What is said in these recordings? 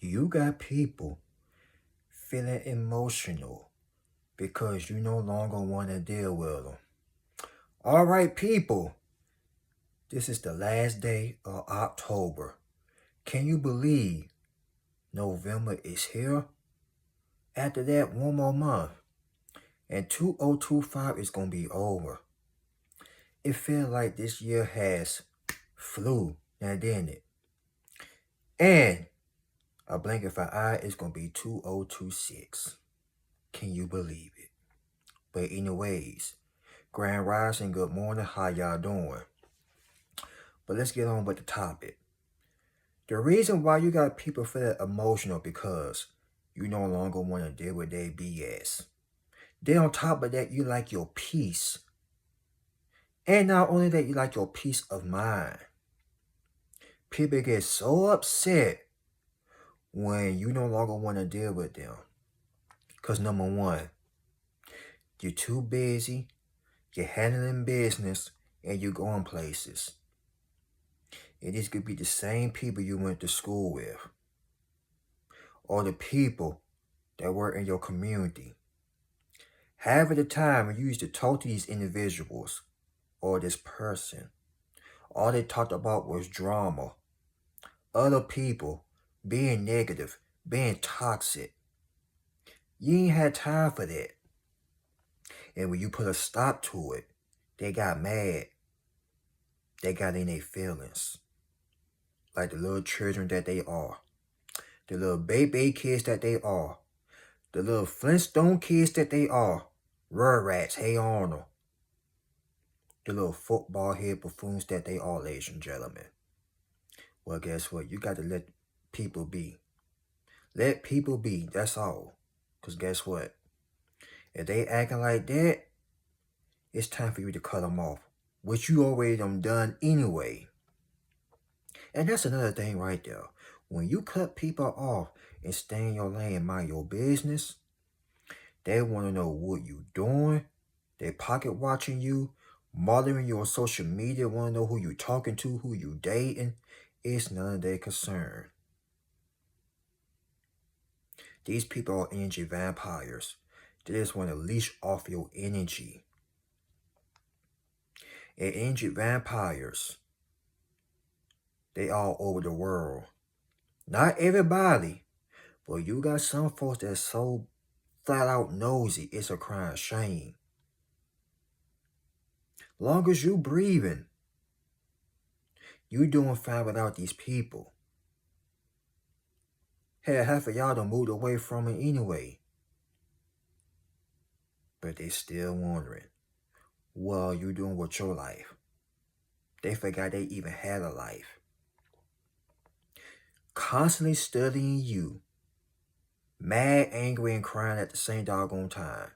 You got people feeling emotional because you no longer want to deal with them. All right, people, this is the last day of October. Can you believe November is here? After that, one more month, and 2025 is going to be over. It feels like this year has flew, now didn't it? And a blink of an eye, it's going to be 2026. Can you believe it? But anyways, Grand Rising, good morning, how y'all doing? But let's get on with the topic. The reason why you got people feeling emotional because you no longer want to deal with their BS. Then on top of that, you like your peace. And not only that, you like your peace of mind. People get so upset when you no longer want to deal with them. Because number one, you're too busy, you're handling business, and you're going places. And this could be the same people you went to school with. Or the people that were in your community. Half of the time, when you used to talk to these individuals or this person, all they talked about was drama. Other people being negative, being toxic. You ain't had time for that. And when you put a stop to it, they got mad. They got in their feelings. Like the little children that they are. The little baby kids that they are. The little Flintstone kids that they are. Rugrats, Hey Arnold. The little football head buffoons that they are, ladies and gentlemen. Well, guess what? You got to let people be. Let people be, that's all. Because guess what? If they acting like that, it's time for you to cut them off. Which you already done anyway. And that's another thing right there. When you cut people off and stay in your lane and mind your business, they want to know what you doing. They pocket watching you, monitoring you on social media, want to know who you talking to, who you dating. It's none of their concern. These people are energy vampires. They just want to leash off your energy. And energy vampires, they all over the world. Not everybody, but you got some folks that's so flat out nosy, it's a crying shame. Long as you breathing, you doing fine without these people. Hell, half of y'all done moved away from it anyway. But they still wondering, what are you doing with your life? They forgot they even had a life. Constantly studying you. Mad, angry, and crying at the same doggone time.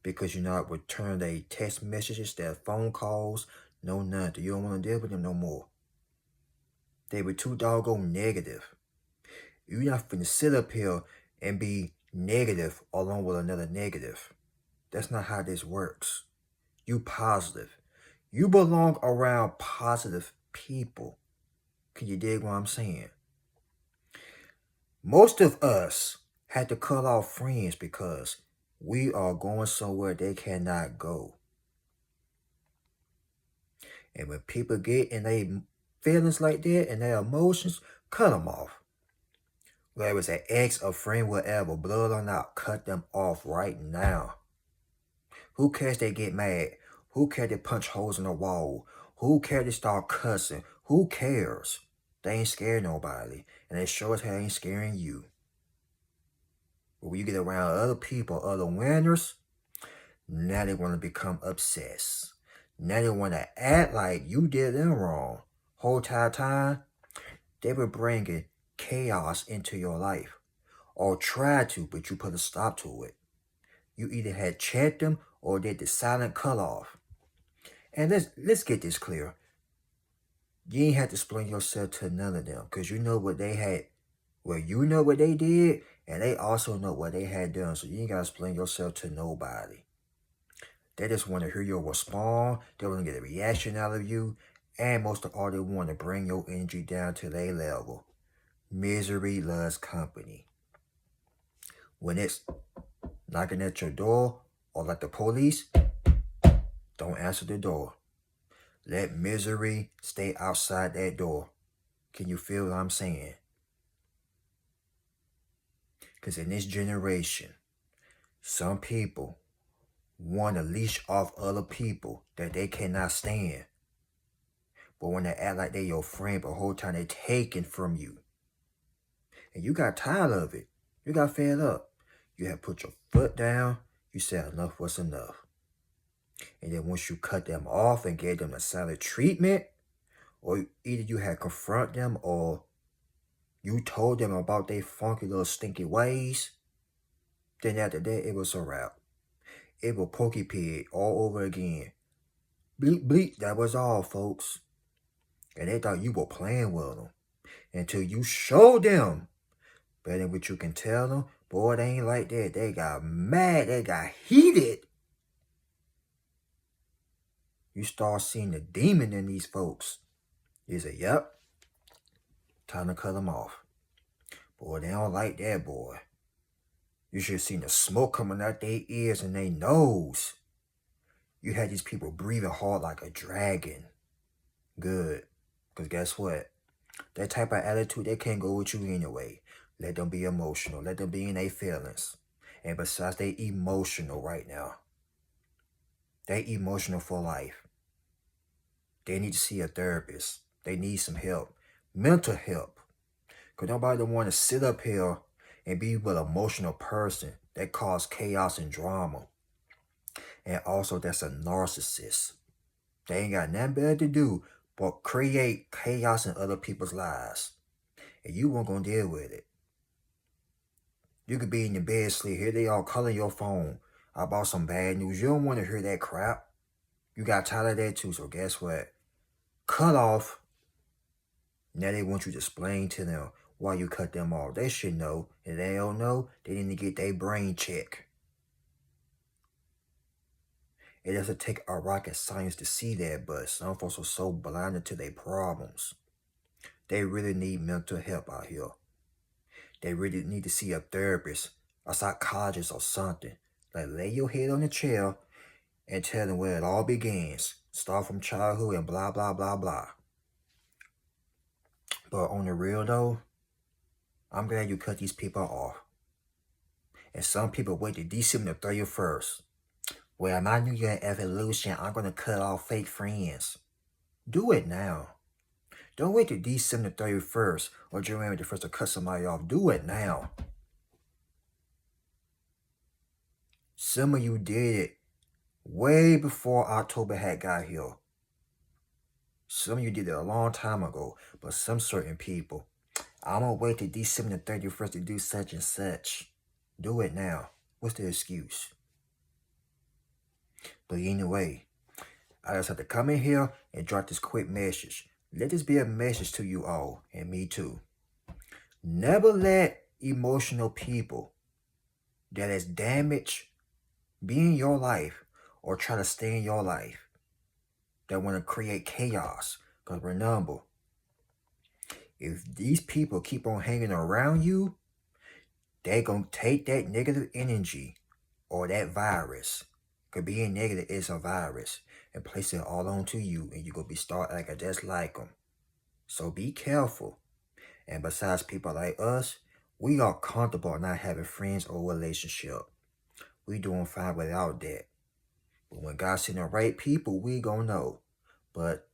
Because you're not returning their text messages, their phone calls, no nothing. You don't want to deal with them no more. They were too doggone negative. You're not finna sit up here and be negative along with another negative. That's not how this works. You positive. You belong around positive people. Can you dig what I'm saying? Most of us had to cut off friends because we are going somewhere they cannot go. And when people get in their feelings like that and their emotions, cut them off. Whether it's an ex, a friend, whatever, blood or not, cut them off right now. Who cares they get mad? Who cares they punch holes in the wall? Who cares they start cussing? Who cares? They ain't scared nobody. And they sure as hell ain't scaring you. But when you get around other people, other winners, now they want to become obsessed. Now they want to act like you did them wrong. Whole time, they were bringing chaos into your life. Or tried to, but you put a stop to it. You either had checked them or did the silent cutoff. And let's get this clear. You ain't have to explain yourself to none of them because you know what they had. Well, you know what they did, and they also know what they had done. So you ain't got to explain yourself to nobody. They just want to hear your response. They want to get a reaction out of you. And most of all, they want to bring your energy down to their level. Misery loves company. When it's knocking at your door or like the police, don't answer the door. Let misery stay outside that door. Can you feel what I'm saying? Because in this generation, some people want to leash off other people that they cannot stand. But when they act like they your friend, but the whole time they taking from you. And you got tired of it. You got fed up. You have put your foot down. You said enough was enough. And then once you cut them off and gave them a silent treatment, or either you had confront them or you told them about their funky little stinky ways, then after that it was a wrap. It was Pokey Pig all over again. Bleep bleep, that was all, folks. And they thought you were playing with them until you showed them better than what you can tell them. Boy, they ain't like that. They got mad. They got heated. You start seeing the demon in these folks. You say, yep, time to cut them off. Boy, they don't like that, boy. You should have seen the smoke coming out their ears and their nose. You had these people breathing hard like a dragon. Good. Because guess what? That type of attitude, they can't go with you anyway. Let them be emotional. Let them be in their feelings. And besides, they emotional right now. They emotional for life. They need to see a therapist. They need some help. Mental help. Because nobody don't want to sit up here and be with an emotional person that cause chaos and drama. And also that's a narcissist. They ain't got nothing better to do but create chaos in other people's lives. And you weren't going to deal with it. You could be in your bed sleep. Here they all calling your phone about some bad news. You don't want to hear that crap. You got tired of that too. So guess what? Cut off. Now they want you to explain to them why you cut them off. They should know. If they don't know, they need to get their brain checked. It doesn't take a rocket science to see that, but some folks are so blinded to their problems. They really need mental help out here. They really need to see a therapist, a psychologist or something. Like lay your head on the chair and tell them where it all begins. Start from childhood and blah, blah, blah, blah. But on the real though, I'm glad you cut these people off. And some people wait to December 31st. Well, my New Year evolution, I'm going to cut off fake friends. Do it now. Don't wait till December 31st or January the 1st to cut somebody off. Do it now. Some of you did it way before October had got here. Some of you did it a long time ago, but some certain people, I'm going to wait till December 31st to do such and such. Do it now. What's the excuse? But anyway, I just have to come in here and drop this quick message. Let this be a message to you all, and me too. Never let emotional people that has damaged be in your life or try to stay in your life that want to create chaos. Because remember, if these people keep on hanging around you, they're going to take that negative energy or that virus. Because being negative is a virus. And place it all onto you. And you're going to be start acting just like them. So be careful. And besides people like us, we are comfortable not having friends or relationship. We doing fine without that. But when God send the right people, we gonna know. But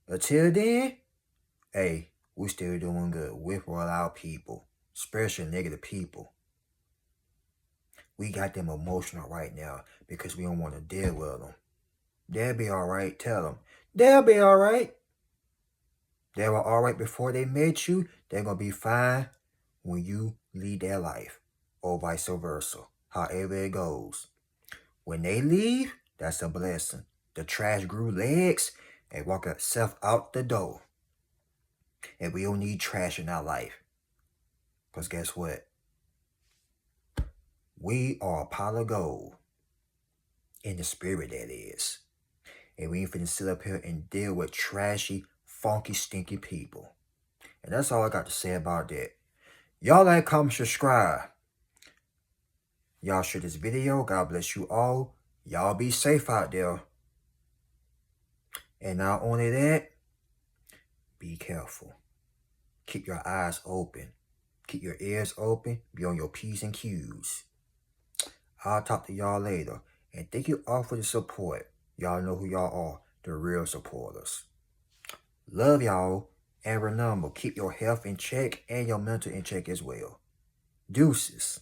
until then, hey, we still doing good with or without people, especially negative people. We got them emotional right now because we don't want to deal with them. They'll be all right. Tell them. They'll be all right. They were all right before they met you. They're going to be fine when you lead their life, or vice versa, however it goes. When they leave, that's a blessing. The trash grew legs and walk itself out the door. And we don't need trash in our life. Because guess what? We are a pile of gold. In the spirit, that is. And we ain't finna sit up here and deal with trashy, funky, stinky people. And that's all I got to say about that. Y'all like, comment, subscribe. Y'all share this video. God bless you all. Y'all be safe out there. And not only that, be careful. Keep your eyes open. Keep your ears open. Be on your P's and Q's. I'll talk to y'all later. And thank you all for the support. Y'all know who y'all are. The real supporters. Love y'all. And remember, keep your health in check and your mental in check as well. Deuces.